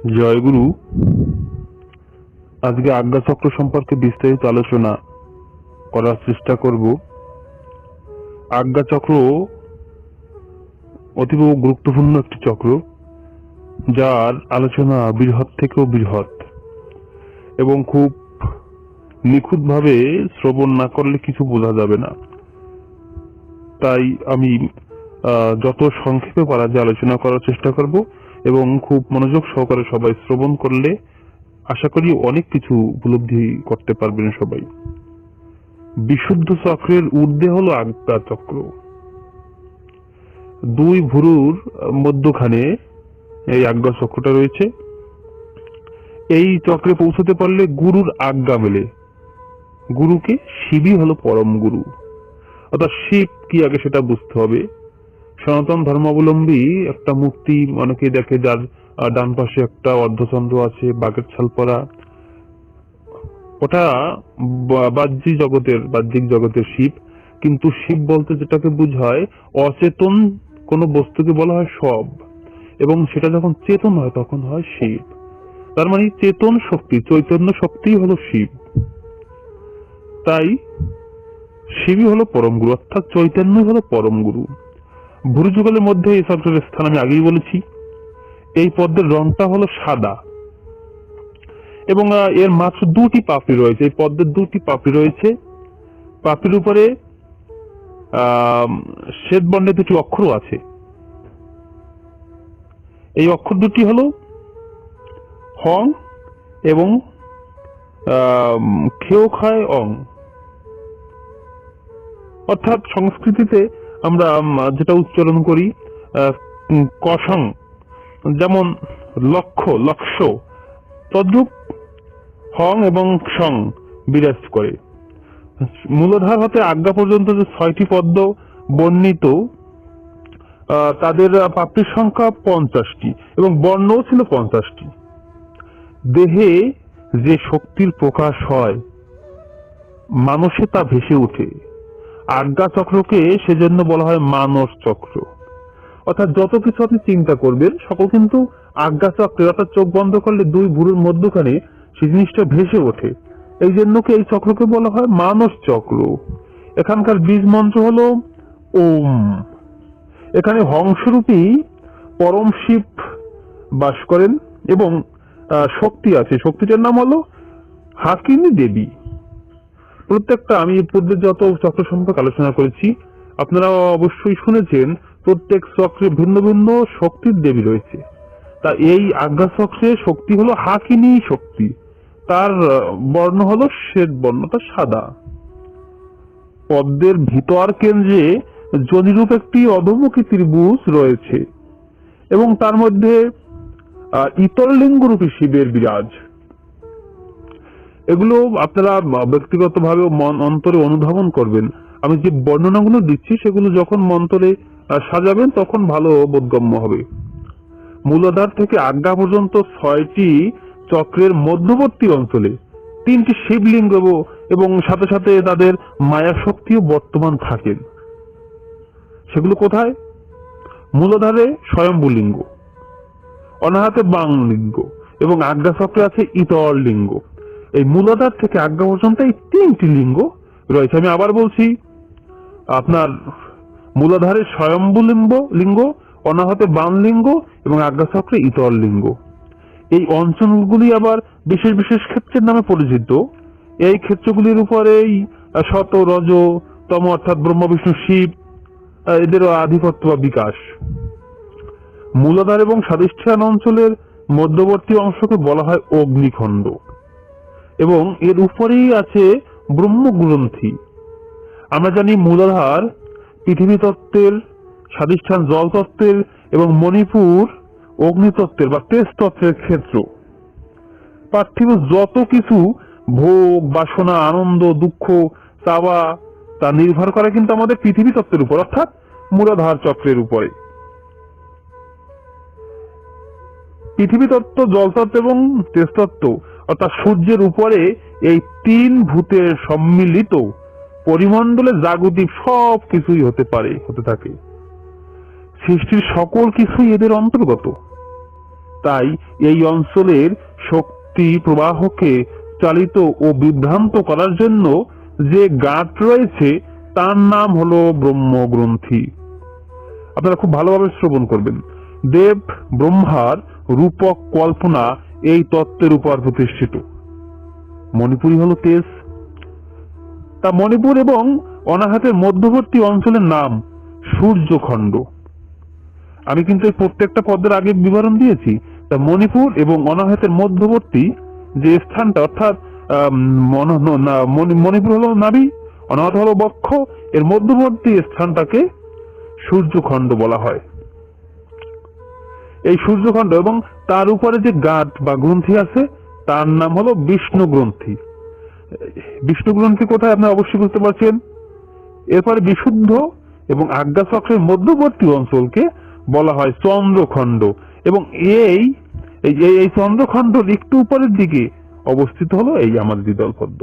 জয়গুরু। আজকে আজ্ঞাচক্র সম্পর্কে বিস্তারিত আলোচনা করার চেষ্টা করব। আজ্ঞাচক্র অতীব গুরুত্বপূর্ণ একটি চক্র, যার আলোচনা বৃহৎ থেকেও বৃহৎ এবং খুব নিখুঁতভাবে শ্রবণ না করলে কিছু বোঝা যাবে না। তাই আমি যত সংক্ষেপে পারা যায় আলোচনা করার চেষ্টা করব এবং খুব মনোযোগ সহকারে সবাই শ্রবণ করলে আশা করি অনেক কিছু উপলব্ধি করতে পারবেন সবাই। বিশুদ্ধ চক্রের ঊর্ধ্বে হলো আজ্ঞা চক্র। দুই ভুরুর মধ্যখানে এই আজ্ঞা চক্রটা রয়েছে। এই চক্রে পৌঁছতে পারলে গুরুর আজ্ঞা মেলে। গুরুকে শিবই হলো পরম গুরু, অর্থাৎ শিব কি আগে সেটা বুঝতে হবে। সনাতন ধর্মাবলম্বী একটা মূর্তি অনেকে দেখে, যার ডান পাশে একটা অর্ধচন্দ্র আছে, বাঘের ছাল পরা। ওটা বাহ্যিক জগতের শিব, কিন্তু শিব বলতে যেটাকে বোঝায় অচেতন কোন বস্তুকে বলা হয় সব, এবং সেটা যখন চেতন হয় তখন হয় শিব। তার মানে চেতন শক্তি, চৈতন্য শক্তি হলো শিব। তাই শিবই হলো পরম গুরু, অর্থাৎ চৈতন্য হলো পরম গুরু। ভুরু যুগলের মধ্যে এই চক্রের স্থান আমি আগেই বলেছি। এই পদ্মের রংটা হলো সাদা এবং এর মাত্র দুটি পাপড়ি রয়েছে। এই পদ্মের দুটি পাপড়ি রয়েছে। পাপড়ির উপরে শ্বেত বর্ণের দুটি অক্ষর আছে। এই অক্ষর দুটি হলো হং এবং খেও খায় অং। অর্থাৎ সংস্কৃতিতে আমরা যেটা উচ্চারণ করি কসং, যেমন লক্ষ, তদ্রূপ হং এবং সং বিরাজ করে। মূলধার হতে আজ্ঞা পর্যন্ত যে 6টি পদ্ম বর্ণিত, তাদের পাপড়ির সংখ্যা 50টি এবং বর্ণও ছিল 50টি। দেহে যে শক্তির প্রকাশ হয়, মানসে তা ভেসে ওঠে। আজ্ঞা চক্রকে সেজন্য বলা হয় মানস চক্র। অর্থাৎ যত কিছু আপনি চিন্তা করবেন সকল কিন্তু আজ্ঞা চক্রে, অর্থাৎ চোখ বন্ধ করলে দুই ভুরুর মধ্যখানে সেই জিনিসটা ভেসে ওঠে। এই জন্য এই চক্রকে বলা হয় মানস চক্র। এখানকার বীজ মন্ত্র হলো ওম। এখানে হংসরূপী পরম শিব বাস করেন এবং শক্তি আছে। শক্তিটার নাম হলো হাকিনী দেবী। প্রত্যেকটা, আমি পূর্বে যত চক্র সম্পর্কে আলোচনা করেছি আপনারা অবশ্যই শুনেছেন, প্রত্যেক চক্রে ভিন্ন ভিন্ন শক্তির দেবী রয়েছে। তা এই আজ্ঞা চক্রে শক্তি হলো হাকিনী শক্তি। তার বর্ণ হলো শ্বেত বর্ণটা সাদা। পদ্মের ভিতর কেন্দ্রে যোনিরূপ একটি অধোমুখী ত্রিভুজ রয়েছে এবং তার মধ্যে ইতরলিঙ্গরূপী শিবের বিরাজ। এগুলো আপনারা ব্যক্তিগতভাবে মন অন্তরে অনুধাবন করবেন। আমি যে বর্ণনাগুলো দিচ্ছি সেগুলো যখন মন্তরে সাজাবেন তখন ভালো বোধগম্য হবে। মূলাধার থেকে আজ্ঞা পর্যন্ত 6টি চক্রের মধ্যবর্তী অঞ্চলে 3টি শিবলিঙ্গ এবং সাথে সাথে তাদের মায়া শক্তিও বর্তমান থাকেন। সেগুলো কোথায়? মূলাধারে স্বয়ম্ভু লিঙ্গ, অনাহাতে বাংলিঙ্গ এবং আজ্ঞা চক্রে আছে ইতর লিঙ্গ। এই মূলাধার থেকে আজ্ঞা পর্যন্ত এই 3টি লিঙ্গ রয়েছে। আমি আবার বলছি, আপনার মূলাধারে স্বয়ম্ভু লিঙ্গ, অনাহতে বাম লিঙ্গ এবং আজ্ঞা চক্রে ইতর লিঙ্গ। এই অঞ্চলগুলি আবার বিশেষ বিশেষ ক্ষেত্রের নামে পরিচিত। এই ক্ষেত্রগুলির উপরেই শত রজ তম, অর্থাৎ ব্রহ্ম বিষ্ণু শিব, এদেরও আধিপত্য বা বিকাশ। মূলাধার এবং স্বাধিষ্ঠান অঞ্চলের মধ্যবর্তী অংশকে বলা হয় অগ্নিখণ্ড এবং এর উপরেই আছে ব্রহ্মগ্রন্থি। আমরা জানি মূলাধার পৃথিবী তত্ত্বের, স্বাধিষ্ঠান জল তত্ত্বের এবং মণিপুর অগ্নিতত্ত্বের বা তেজ তত্ত্বের ক্ষেত্র। পার্থিব যত কিছু ভোগ, বাসনা, আনন্দ, দুঃখ, চাওয়া, তা নির্ভর করে কিন্তু আমাদের পৃথিবী তত্ত্বের উপর, অর্থাৎ মূলাধার চক্রের উপরে। পৃথিবী তত্ত্ব, জল তত্ত্ব এবং তেজ তত্ত্ব অর্থাৎ সূর্যের উপরে এই 3 ভূতের সম্মিলিত পরিমণ্ডলে জাগতিক সব কিছুই হতে থাকে। সৃষ্টির সকল কিছুই এদের অন্তর্গত। তাই এই অঞ্চলের শক্তি প্রবাহকে চালিত ও বিভ্রান্ত করার জন্য যে গাঁট রয়েছে তার নাম হলো ব্রহ্মগ্রন্থি। আপনারা খুব ভালোভাবে শ্রবণ করবেন। দেব ব্রহ্মার রূপক কল্পনা এই তত্ত্বের উপর প্রতিষ্ঠিত। মণিপুরই হলো তেজ। তা মণিপুর এবং অনাহতের মধ্যবর্তী অঞ্চলের নাম সূর্যখণ্ড। আমি কিন্তু এই প্রত্যেকটা পদের আগে বিবরণ দিয়েছি। তা মণিপুর এবং অনাহতের মধ্যবর্তী যে স্থানটা, অর্থাৎ মণিপুর হলো নাভি, অনাহত হলো বক্ষ, এর মধ্যবর্তী স্থানটাকে সূর্যখণ্ড বলা হয়। এই সূর্যখণ্ড এবং তার উপরে যে গাঁট বা গ্রন্থি আছে তার নাম হলো বিষ্ণু গ্রন্থি। বিষ্ণু গ্রন্থি কোথায় আপনি অবশ্যই বুঝতে পারছেন। এরপরে বিশুদ্ধ এবং আজ্ঞাচক্রের মধ্যবর্তী অঞ্চলকে বলা হয় চন্দ্রখণ্ড, এবং এই এই চন্দ্রখণ্ডর একটু উপরের দিকে অবস্থিত হলো এই আমাদের দ্বিদল পদ্ম।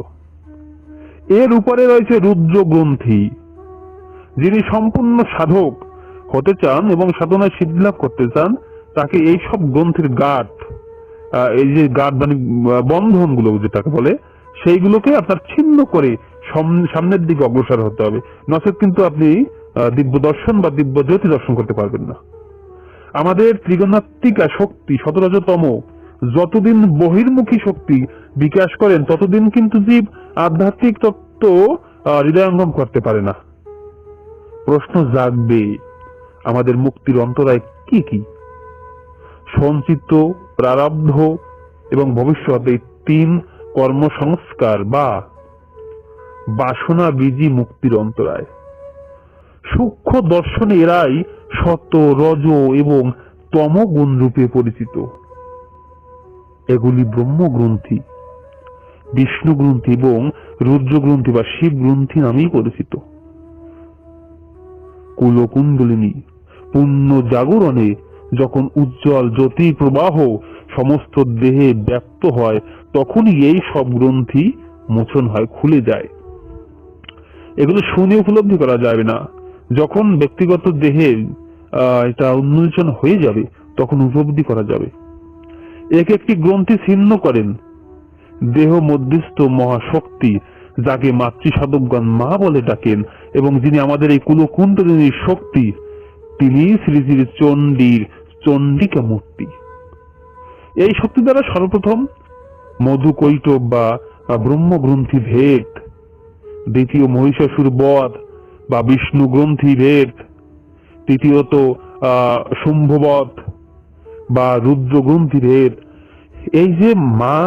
এর উপরে রয়েছে রুদ্র গ্রন্থি। যিনি সম্পূর্ণ সাধক হতে চান এবং সাধনায় সিদ্ধি লাভ করতে চান তাকে এই সব গ্রন্থির গাঁট, এই যে গাঁট মানে বন্ধন গুলো যেটাকে বলে, সেইগুলোকে আপনার ছিন্ন করে সামনের দিকে অগ্রসর হতে হবে, নচেত কিন্তু আপনি দিব্য দর্শন বা দিব্য জ্যোতি দর্শন করতে পারবেন না। আমাদের ত্রিগুণাত্মিকা শক্তি শতরজতম যতদিন বহির্মুখী শক্তি বিকাশ করেন ততদিন কিন্তু জীব আধ্যাত্মিক তত্ত্ব হৃদয়ঙ্গম করতে পারে না। প্রশ্ন জাগবে, আমাদের মুক্তির অন্তরায় কি কি? সঞ্চিত, প্রারব্ধ এবং ভবিষ্যৎ, এই তিন কর্মসংস্কার বা বাসনা বীজি মুক্তির অন্তরায়। সূক্ষ্ম দর্শনে এরাই সত্য, রজ এবং তম গুণ রূপে পরিচিত। এগুলি ব্রহ্মগ্রন্থি, বিষ্ণু গ্রন্থি এবং রুদ্র গ্রন্থি বা শিব গ্রন্থি নামেই পরিচিত। কুলকুণ্ডলিনী পূর্ণ জাগরণে যখন উজ্জ্বল জ্যোতি প্রবাহ সমস্ত দেহে ব্যাপ্ত হয় তখনই এই সব গ্রন্থি মোচন হয়, খুলে যায়। এগুলো শুনে উপলব্ধি করা যাবে না। যখন ব্যক্তিগত দেহে এটা উন্মোচন হয়ে যাবে তখন উপলব্ধি করা যাবে। এক একটি গ্রন্থি ছিন্ন করেন দেহ মধ্যস্থ মহাশক্তি, যাকে মাতৃসাধকগণ মা বলে ডাকেন, এবং যিনি আমাদের এই কুলকুণ্ডলিনীর শক্তি, তিনি শ্রী শ্রী চণ্ডীর চণ্ডিকা মূর্তি। এই শক্তি দ্বারা সর্বপ্রথম মধুকৈটব বা ব্রহ্মগ্রন্থি ভেদ, দ্বিতীয় মহিষাসুর বধ বা বিষ্ণু গ্রন্থি ভেদ, তৃতীয়ত শুম্ভবধ বা রুদ্র গ্রন্থি ভেদ। এই যে মা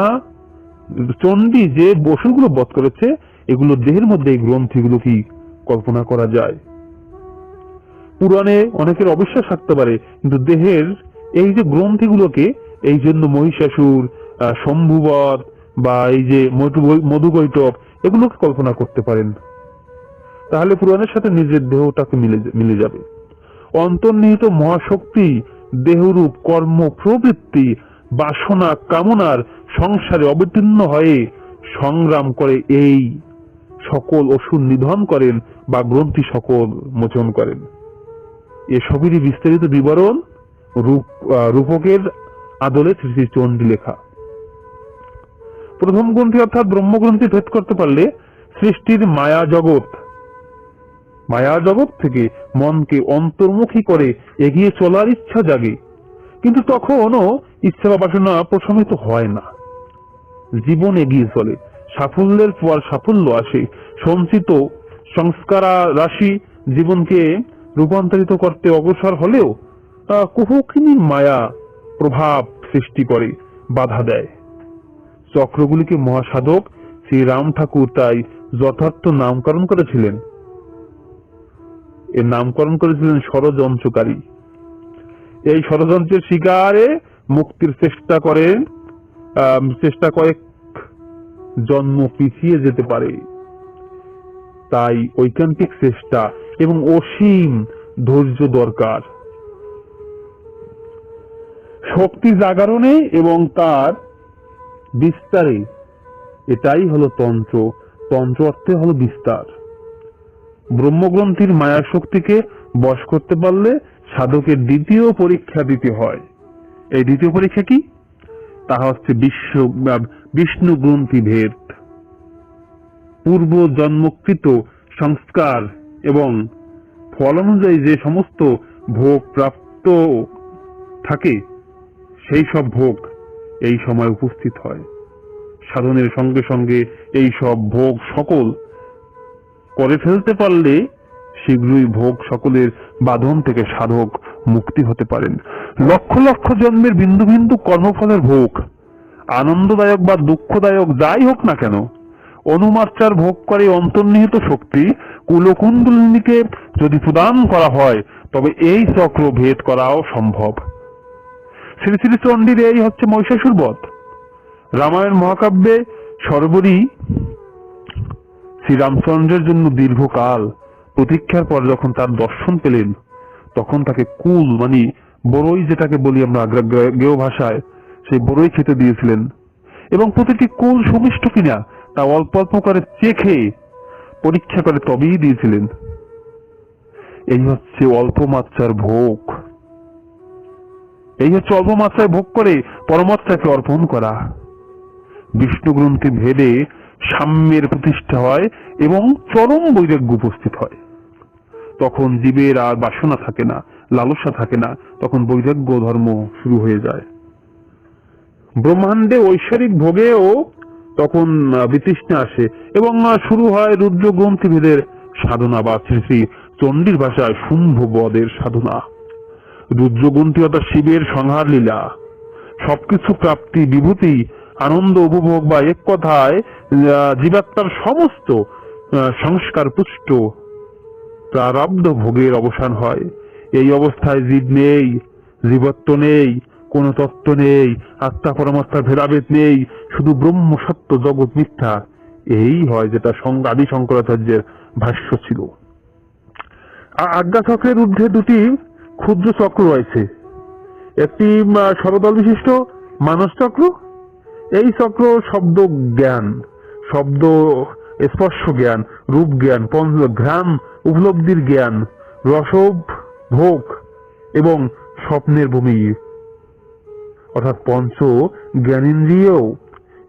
চণ্ডী যে বসুগুলো বধ করেছে, এগুলো দেহের মধ্যে এই গ্রন্থিগুলো কি কল্পনা করা যায়? পুরাণে অনেকের অবিশ্বাস থাকতে পারে, কিন্তু দেহের এই যে গ্রন্থিগুলোকে এই জন্য মহিষাসুর, শম্ভুবধ বা এই যে মধুকৈটব এগুলোকে কল্পনা করতে পারেন। তাহলে পুরাণের সাথে নিজের দেহটাকে মিলে যাবে। অন্তর্নিহিত মহাশক্তি দেহরূপ কর্ম প্রবৃত্তি বাসনা কামনার সংসারে অবতীর্ণ হয়ে সংগ্রাম করে এই সকল অসুর নিধন করেন বা গ্রন্থি সকল মোচন করেন। এসবেরই বিস্তারিত বিবরণ রূপকের আদলে শ্রী চণ্ডী লেখা। প্রথম গ্রন্থি অর্থাৎ ব্রহ্মগ্রন্থি ভেদ করতে পারলে সৃষ্টির মায়া জগৎ থেকে মনকে অন্তর্মুখী করে এগিয়ে চলার ইচ্ছা জাগে, কিন্তু তখনও ইচ্ছা বা বাসনা প্রশমিত হয় না। জীবন এগিয়ে চলে, সাফল্যের পর সাফল্য আসে। সঞ্চিত সংস্কার রাশি জীবনকে রূপান্তরিত করতে অগ্রসর হলেও কুহকিনীর মায়া প্রভাব সৃষ্টি করে, বাধা দেয়। চক্রগুলিকে মহাসাধক শ্রী রাম ঠাকুর তাই যথার্থ নামকরণ করেছিলেন। এর নামকরণ করেছিলেন ষড়যন্ত্রকারী। এই ষড়যন্ত্রের শিকারে মুক্তির চেষ্টা কয়েক জন্ম পিছিয়ে যেতে পারে। তাই ঐকান্তিক চেষ্টা এবং অসীম ধৈর্য দরকার। শক্তি জাগরণে এবং তার বিস্তারে, এটাই হলো তন্ত্র। তন্ত্র অর্থে হলো বিস্তার। ব্রহ্মগ্রন্থির মায়া শক্তিকে বশ করতে পারলে সাধকের দ্বিতীয় পরীক্ষা দিতে হয়। এই দ্বিতীয় পরীক্ষা কি? তাহা হচ্ছে বিষ্ণু গ্রন্থি ভেদ। পূর্ব জন্মকৃত সংস্কার এবং ফল অনুযায়ী যে সমস্ত ভোগ প্রাপ্ত থাকে, সেই সব ভোগ এই সময় উপস্থিত হয়। সাধনের সঙ্গে সঙ্গে এই সব ভোগ সকল করে ফেলতে পারলে শীঘ্রই ভোগ সকলের বাঁধন থেকে সাধক মুক্তি হতে পারেন। লক্ষ লক্ষ জন্মের বিন্দু বিন্দু কর্মফলের ভোগ, আনন্দদায়ক বা দুঃখদায়ক যাই হোক না কেন, অনুমাত্রার ভোগ করে অন্তর্নিহিত শক্তি কুলকুণ্ডলিনীকে যদি প্রদান করা হয়, তবে এই চক্র ভেদ করাও সম্ভব। শ্রী শ্রী চণ্ডীর এই হচ্ছে মহিষাসুর বধ। রামায়ণ মহাকাব্যে সর্বরী শ্রীরামচন্দ্রের জন্য দীর্ঘকাল প্রতীক্ষার পর যখন তার দর্শন পেলেন, তখন তাকে কুল মানে বড়ই, যেটাকে বলি আমরা গেয় ভাষায়, সেই বড়ই খেতে দিয়েছিলেন এবং প্রতিটি কুল সুমিষ্ট কিনা তা অল্প অল্প করে চেখে পরীক্ষা করে তবেই দিয়েছিলেন। এই হচ্ছে অল্প মাত্রার ভোগ, এই হচ্ছে অল্প মাত্রায় ভোগ করে পরমাত্মাকে অর্পণ করা। বিষ্ণু গ্রন্থি ভেদে সাম্যের প্রতিষ্ঠা হয় এবং চরম বৈরাগ্য উপস্থিত হয়। তখন জীবের আর বাসনা থাকে না, লালসা থাকে না, তখন বৈরাগ্য ধর্ম শুরু হয়ে যায়। ব্রহ্মাণ্ডে ঐশ্বরিক ভোগেও তখন বিতৃষ্ণা আসে এবং শুরু হয় রুদ্র গ্রন্থি ভেদের সাধনা বা শ্রী শ্রী চণ্ডীর ভাষায় শুম্ভ বদের সাধনা। রুদ্রগ্রন্থি অর্থাৎ শিবের সংহার লীলা, সবকিছু প্রাপ্তি, বিভূতি, আনন্দ উপভোগ বা এক কথায় জীবাত্মার সমস্ত সংস্কার পুষ্ট প্রারব্ধ ভোগের অবসান হয়। এই অবস্থায় জীব নেই, জীবত্ব নেই, কোন তত্ত্ব নেই, আত্মা পরমাত্মার ভেদাভেদ নেই, শুধু ব্রহ্ম সত্য, জগৎ মিথ্যা। এই হয় যেটা আদি শঙ্করাচার্যের ভাষ্য ছিল। আজ্ঞা চক্রের ঊর্ধ্বে দুটি ক্ষুদ্র চক্র রয়েছে, একটি সরদল বিশিষ্ট মানস চক্র। এই চক্র শব্দ জ্ঞান, শব্দ স্পর্শ জ্ঞান, রূপ জ্ঞান, ঘ্রাণ উপলব্ধির জ্ঞান, রসব ভোগ এবং স্বপ্নের ভূমি অর্থাৎ পঞ্চ জ্ঞানেন্দ্রিয়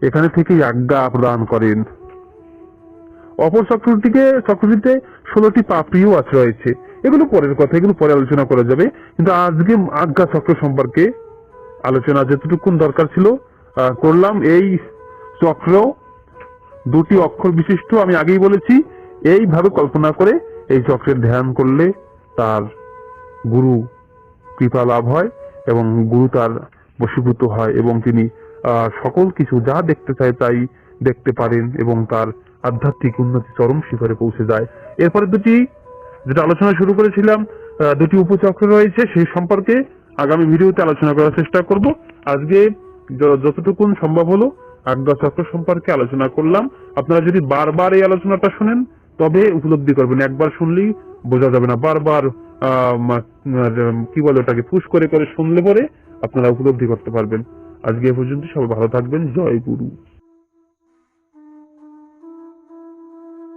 এখানে থেকেই আজ্ঞা প্রদান করেন। অপর চক্রটিতে 16টি পাপড়িও আছে রয়েছে। এগুলো পরের কথা, এগুলো পরে আলোচনা করা যাবে, কিন্তু আজকে আজ্ঞা চক্র সম্পর্কে আলোচনা যেটুকুন দরকার ছিল করলাম। এই চক্র দুটি অক্ষর বিশিষ্ট, আমি আগেই বলেছি। এইভাবে কল্পনা করে এই চক্রের ধ্যান করলে তার গুরু কৃপা লাভ হয় এবং গুরু তার বশীভূত হয় এবং তিনি সকল কিছু যা দেখতে চায় তাই দেখতে পারেন এবং তার আধ্যাত্মিক উন্নতি চরম শিখরে পৌঁছে যায়। এরপরে দুটি, যেটা আলোচনা শুরু করেছিলাম, দুটি উপচক্র রয়েছে, সেই সম্পর্কে আগামী ভিডিওতে আলোচনা করার চেষ্টা করব। আজকে যতটুকুন সম্ভব হলো আজ্ঞা চক্র সম্পর্কে আলোচনা করলাম। আপনারা যদি বারবার এই আলোচনাটা শুনেন তবে উপলব্ধি করবেন, একবার শুনলেই বোঝা যাবে না। বারবার কি বলে ওটাকে পুশ করে করে শুনলে পরে আপনারা উপলব্ধি করতে পারবেন। আজকে এ পর্যন্ত, সবাই ভালো থাকবেন। জয় গুরু।